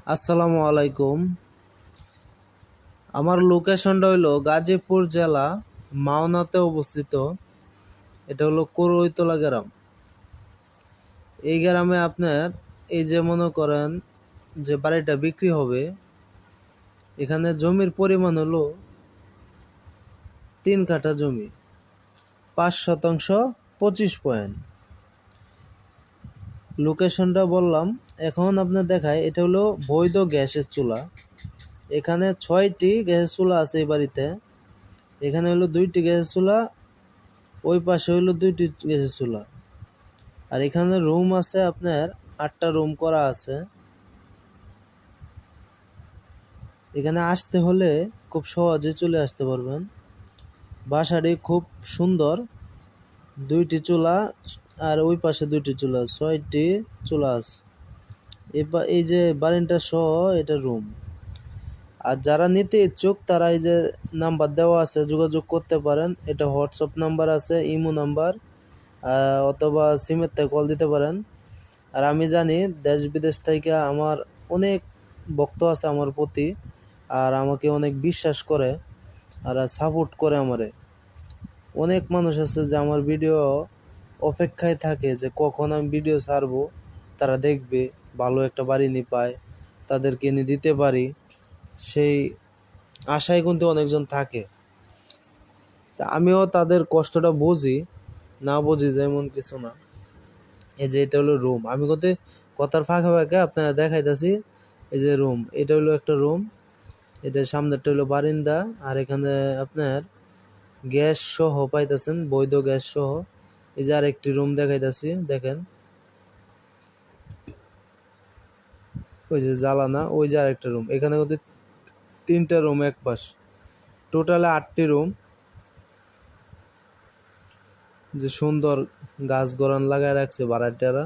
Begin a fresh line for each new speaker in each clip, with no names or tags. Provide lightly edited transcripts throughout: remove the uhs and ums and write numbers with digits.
আসসালামু আলাইকুম। আমার লোকেশনটা হইলো গাজীপুর জেলা মাওনাতে অবস্থিত। এটা হলো করইতলা গ্রাম। এই গ্রামে আপনার এই যে মনে করেন যে বাড়িটা বিক্রি হবে, এখানে জমির পরিমাণ হলো 3 কাঠা জমি, 5 শতাংশ 25 পয়েন্ট। লোকেশনটা বললাম। এখন আপনার দেখায় এটা হলো বৈধ গ্যাসের চুলা। এখানে 6টি গ্যাসের চুলা আছে এই বাড়িতে। এখানে হলো 2টি গ্যাসের চুলা, ওই পাশে হইলো 2টি গ্যাসের চুলা। আর এখানে রুম আছে আপনার 8টা রুম করা আছে। এখানে আসতে হলে খুব সহজে চলে আসতে পারবেন। বাসাটি খুব সুন্দর, 2টি চুলা আর ওই পাশে 2টি চুলা, 6টি চুলা আছে। এই যে বারান্দা সহ এটা রুম। আর যারা নিতে ইচ্ছুক তারা এই যে নাম্বার দেওয়া আছে, যোগাযোগ করতে পারেন। এটা হোয়াটসঅ্যাপ নাম্বার আছে, ইমো নাম্বার, অথবা সিমের থেকে কল দিতে পারেন। আর আমি জানি দেশ বিদেশ থেকে আমার অনেক ভক্ত আছে আমার প্রতি, আর আমাকে অনেক বিশ্বাস করে আর সাপোর্ট করে আমারে। অনেক মানুষ আছে যে আমার ভিডিও অপেক্ষায় থাকে যে কখন আমি ভিডিও ছাড়বো, তারা দেখবে, ভালো একটা বাড়ি নি পায়, তাদেরকে এনে দিতে পারি, সেই আশায় কিন্তু অনেকজন থাকে। তা আমিও তাদের কষ্টটা বুঝি, না বুঝি যেমন কিছু না। এই যে এটা হলো রুম, আমি কথার ফাঁকে ফাঁকে আপনারা দেখাইতেছি। এই যে রুম, এটা হলো একটা রুম, এটা সামনেরটা হলো বারিন্দা। আর এখানে আপনার গ্যাস সহ পাইতেছেন, বৈধ গ্যাস সহ। এই যে আরেকটি রুম দেখাইতেছি, দেখেন ওই যে জ্বালানা, ওই যে আরেকটা রুম। এখানে 3টা রুম এক পাশ, টোটালে 8টি রুম। যে সুন্দর গাছ গড়ান লাগায় রাখছে ভাড়াটিয়ারা।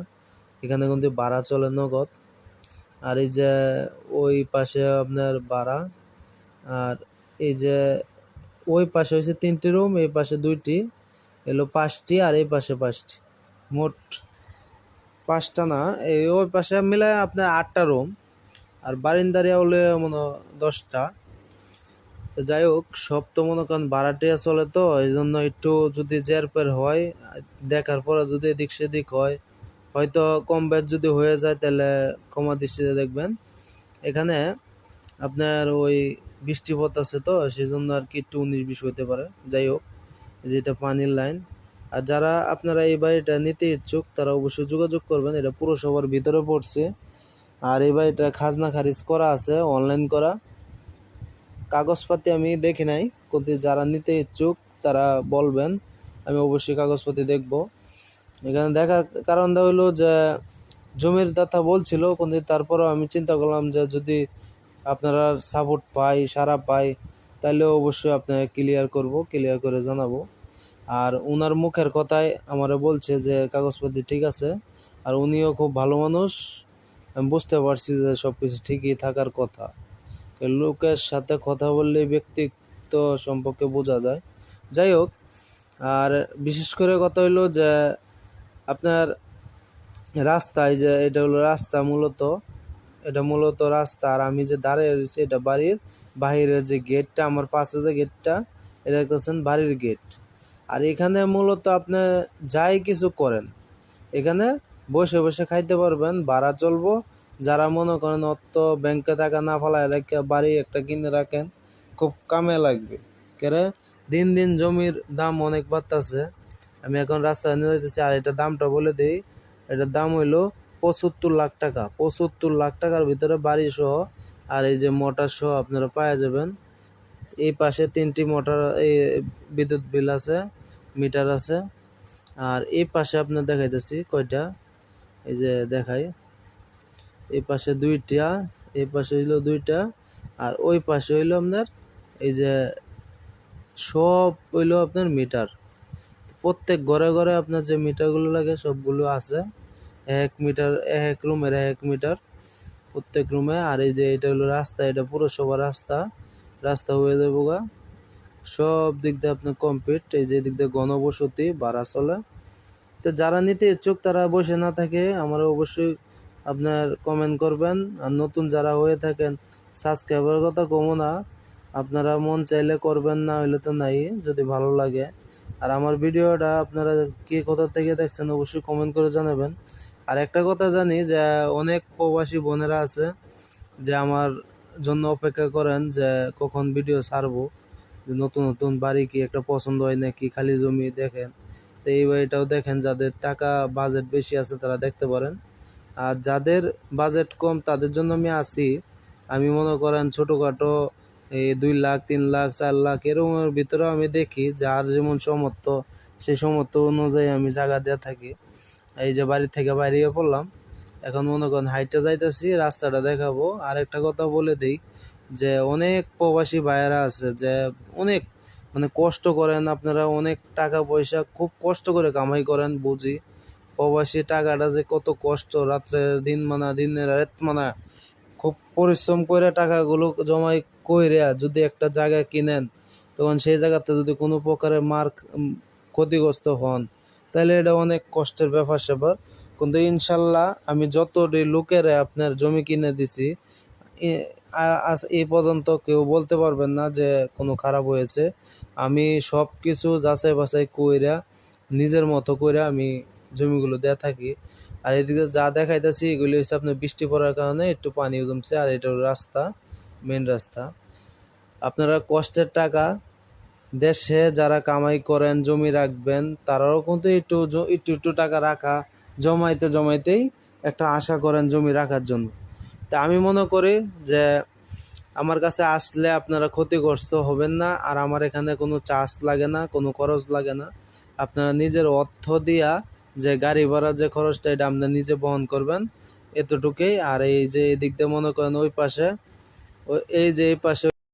এখানে কিন্তু ভাড়া চলে নগদ। আর এই যে ওই পাশে আপনার ভাড়া। আর এই যে ওই পাশে হয়েছে 3টি রুম, এই পাশে 2টি, এলো 5টি, আর এই পাশে 5টি, মোট 5টা না, এই ওই পাশে মিলায় আপনার 8টা রুম। আর বারিন্দারিয়া হলে মনে হয় 10টা। তো যাই হোক, সব তো মনে করেন ভাড়াটিয়া চলে, তো এই জন্য একটু যদি জেরপের হয়, দেখার পরে যদি এদিক সেদিক হয়, হয়তো কম বেশ যদি হয়ে যায়, তাহলে কমা দৃষ্টিতে দেখবেন। এখানে আপনার ওই বৃষ্টিপাত আছে, তো সেই জন্য আর কি একটু 19-20 হতে পারে। যাই হোক, যেটা পানির লাইন। আর যারা আপনারা এই বাড়িটা নিতে ইচ্ছুক তারা অবশ্যই যোগাযোগ করবেন। এটা পুরসভার ভিতরে পড়ছে। আর এই বাড়িটা খাজনা খারিজ করা আছে, অনলাইন করা। কাগজপাতি আমি দেখি নাই, কিন্তু যারা নিতে ইচ্ছুক তারা বলবেন, আমি অবশ্যই কাগজপাতি দেখব। এখানে দেখার কারণটা হলো যে জমির দাতা বলছিল, কিন্তু তারপরেও আমি চিন্তা করলাম যে যদি আপনারা সাপোর্ট পাই, সারা পাই, তাহলে অবশ্যই আপনাকে ক্লিয়ার করে জানাবো। আর উনার মুখের কথায় আমারে বলছে যে কাগজপাতি ঠিক আছে। আর উনিও খুব ভালো মানুষ, আমি বুঝতে পারছি যে সবকিছু ঠিকই থাকার কথা। লোকের সাথে কথা বললে ব্যক্তিত্ব সম্পর্কে বোঝা যায়। যাই হোক, আর বিশেষ করে কথা হইলো যে আপনার রাস্তায়, যে এটা হলো রাস্তা, এটা মূলত রাস্তা। আর আমি যে দাঁড়িয়ে রয়েছি এটা বাড়ির বাহিরের যে গেটটা, আমার পাশে যে গেটটা, এটা দেখতেছেন বাড়ির গেট। আর এখানে মূলত আপনি যাই কিছু করেন, এখানে বসে বসে খাইতে পারবেন, ভাড়া চলবো। যারা মনে করেন অত ব্যাংকে টাকা না ফেলায় রেখে বাড়ি একটা কিনে রাখেন, খুব কামে লাগবে। কেরে দিন দিন জমির দাম অনেক বাড়তেছে। আমি এখন রাস্তায় নিয়ে যাইতেছি, আর এটার দামটা বলে দিই। এটার দাম হইলো 75 লাখ টাকা। 75 লাখ টাকার ভিতরে বাড়ি সহ আর এই যে মোটর সহ আপনারা পাওয়া যাবেন। এই পাশে 3টি মোটর, এই বিদ্যুৎ বিল আছে, মিটার আছে। আর এই পাশে আপনার দেখাইতেছি কয়টা, এই যে দেখাই, এই পাশে 2টা, এই পাশে হইলো 2টা, আর ওই পাশে হইলো আপনার এই যে সব হইলো আপনার মিটার। প্রত্যেক ঘরে ঘরে আপনার যে মিটারগুলো লাগে সবগুলো আছে। এক মিটার, এক রুমের 1 মিটার প্রত্যেক রুমে। আর এই যে এটা হলো রাস্তা, এটা পুরসভা রাস্তা হয়ে যাবো গা। সব দিক দিয়ে আপনার কমপ্লিট। এই যে দিক দিয়ে ঘনবসতি, ভাড়া চলে। তো যারা নিতে ইচ্ছুক তারা বসে না থাকে, আমার অবশ্যই আপনার কমেন্ট করবেন। আর নতুন যারা হয়ে থাকেন সাবস্ক্রাইবের কথা কমো না, আপনারা মন চাইলে করবেন, না হইলে তো নাই, যদি ভালো লাগে। আর আমার ভিডিওটা আপনারা কে কোথা থেকে দেখছেন অবশ্যই কমেন্ট করে জানাবেন। আর একটা কথা জানি যে অনেক প্রবাসী বোনেরা আছে যে আমার জন্য অপেক্ষা করেন যে কখন ভিডিও ছাড়বো, যে নতুন নতুন বাড়ি কি একটা পছন্দ হয় নাকি, খালি জমি দেখেন। তো এই বাড়িটাও দেখেন, যাদের টাকা বাজেট বেশি আছে তারা দেখতে পারেন। আর যাদের বাজেট কম তাদের জন্য আমি আছি। আমি মনে করেন ছোটোখাটো এই 2 লাখ 3 লাখ 4 লাখ এরকমের ভিতরেও আমি দেখি, যার যেমন সামর্থ্য সেই সামর্থ্য অনুযায়ী আমি জায়গা দিয়ে থাকি। এই যে বাড়ি থেকে বাইরে পড়লাম, এখন মনে করেন হাইটে যাইতেছি, রাস্তাটা দেখাবো। আর একটা কথা বলে দিই যে অনেক প্রবাসী ভাইয়েরা আছে যে অনেক মানে কষ্ট করেন, আপনারা অনেক টাকা পয়সা খুব কষ্ট করে কামাই করেন, বুঝি। প্রবাসী টাকাটা যে কত কষ্ট, রাত্রের দিন মানা দিনের রাত মানা খুব পরিশ্রম করে টাকাগুলো জমাই কইরা যদি একটা জায়গা কিনেন, তখন সেই জায়গাতে যদি কোনো প্রকারের ক্ষতিগ্রস্ত হন, তাহলে এটা অনেক কষ্টের ব্যাপার স্যাপার। কিন্তু ইনশাল্লাহ আমি যতটি লোকের আপনার জমি কিনে দিছি, আজ এই পর্যন্ত কেউ বলতে পারবেন না যে কোনো খারাপ হয়েছে। আমি সব কিছু যাচাই বাছাই কইরা নিজের মতো কইরা আমি জমিগুলো দেয়া থাকি। আর এদিকে যা দেখাইতেছি এগুলি হচ্ছে আপনার বৃষ্টি পড়ার কারণে একটু পানি জমছে। আর এটা রাস্তা, মেন রাস্তা। আপনারা কষ্টের টাকা দেশে যারা কামাই করেন, জমি রাখবেন, তারাও কিন্তু একটু একটু একটু টাকা রাখা জমাইতে জমাইতেই একটা আশা করেন জমি রাখার জন্য। তা আমি মনে করি যে আমার কাছে আসলে আপনারা ক্ষতিগ্রস্ত হবেন না। আর আমার এখানে কোনো চার্জ লাগে না, কোনো খরচ লাগে না। আপনারা নিজের অর্থ দিয়া যে গাড়ি ভাড়ার যে খরচটা এটা আপনারা নিজে বহন করবেন, এতটুকুই। আর এই যে এদিক দিয়ে মনে করেন ওই পাশে, এই যে এই পাশে